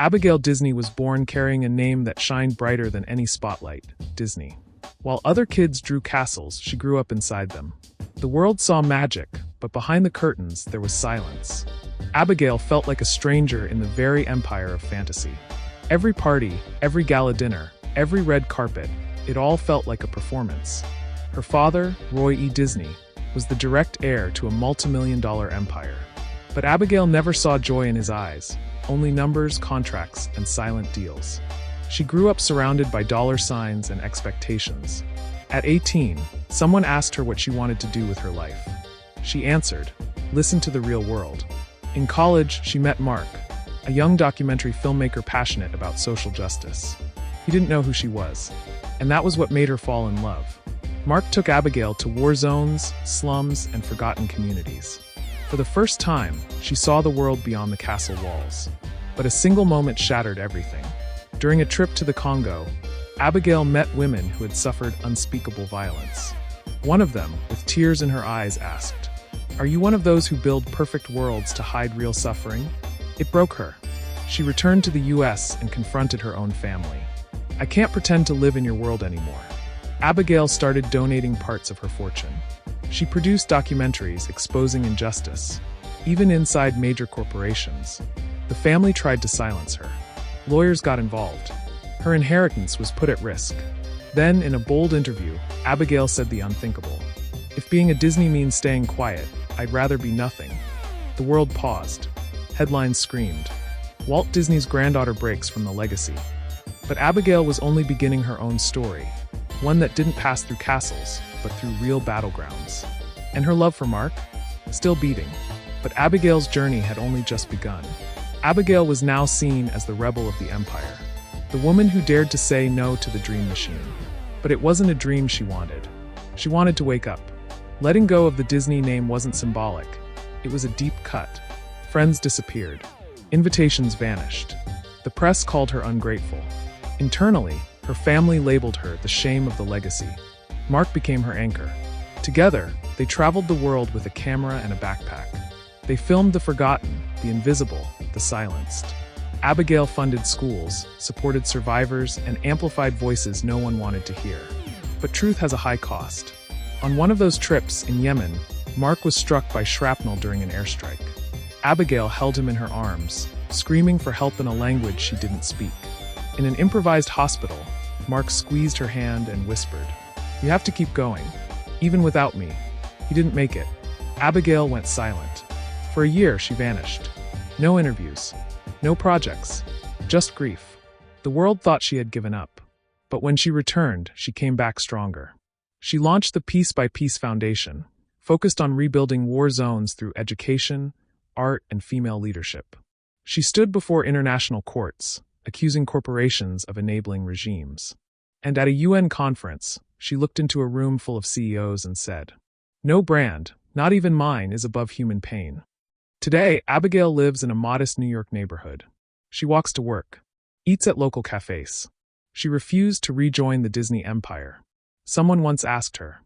Abigail Disney was born carrying a name that shined brighter than any spotlight, Disney. While other kids drew castles, she grew up inside them. The world saw magic, but behind the curtains, there was silence. Abigail felt like a stranger in the very empire of fantasy. Every party, every gala dinner, every red carpet, it all felt like a performance. Her father, Roy E. Disney, was the direct heir to a multi-million-dollar empire. But Abigail never saw joy in his eyes, only numbers, contracts, and silent deals. She grew up surrounded by dollar signs and expectations. At 18, someone asked her what she wanted to do with her life. She answered, "Listen to the real world." In college, she met Mark, a young documentary filmmaker passionate about social justice. He didn't know who she was, and that was what made her fall in love. Mark took Abigail to war zones, slums, and forgotten communities. For the first time, she saw the world beyond the castle walls. But a single moment shattered everything. During a trip to the Congo, Abigail met women who had suffered unspeakable violence. One of them, with tears in her eyes, asked, "Are you one of those who build perfect worlds to hide real suffering?" It broke her. She returned to the US and confronted her own family. "I can't pretend to live in your world anymore." Abigail started donating parts of her fortune. She produced documentaries exposing injustice, even inside major corporations. The family tried to silence her. Lawyers got involved. Her inheritance was put at risk. Then, in a bold interview, Abigail said the unthinkable. "If being a Disney means staying quiet, I'd rather be nothing." The world paused. Headlines screamed, "Walt Disney's granddaughter breaks from the legacy." But Abigail was only beginning her own story, one that didn't pass through castles, but through real battlegrounds. And her love for Mark? Still beating. But Abigail's journey had only just begun. Abigail was now seen as the rebel of the empire, the woman who dared to say no to the dream machine. But it wasn't a dream she wanted. She wanted to wake up. Letting go of the Disney name wasn't symbolic. It was a deep cut. Friends disappeared. Invitations vanished. The press called her ungrateful. Internally, her family labeled her the shame of the legacy. Mark became her anchor. Together, they traveled the world with a camera and a backpack. They filmed the forgotten, the invisible, the silenced. Abigail funded schools, supported survivors, and amplified voices no one wanted to hear. But truth has a high cost. On one of those trips in Yemen, Mark was struck by shrapnel during an airstrike. Abigail held him in her arms, screaming for help in a language she didn't speak. In an improvised hospital, Mark squeezed her hand and whispered, "You have to keep going. Even without me." He didn't make it. Abigail went silent. For a year, she vanished. No interviews. No projects. Just grief. The world thought she had given up. But when she returned, she came back stronger. She launched the Piece by Piece Foundation, focused on rebuilding war zones through education, art, and female leadership. She stood before international courts, accusing corporations of enabling regimes. And at a UN conference, she looked into a room full of CEOs and said, "No brand, not even mine, is above human pain." Today, Abigail lives in a modest New York neighborhood. She walks to work, eats at local cafes. She refused to rejoin the Disney empire. Someone once asked her,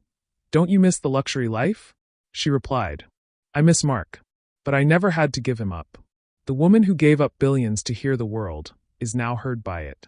"Don't you miss the luxury life?" She replied, "I miss Mark, but I never had to give him up." The woman who gave up billions to hear the world is now heard by it.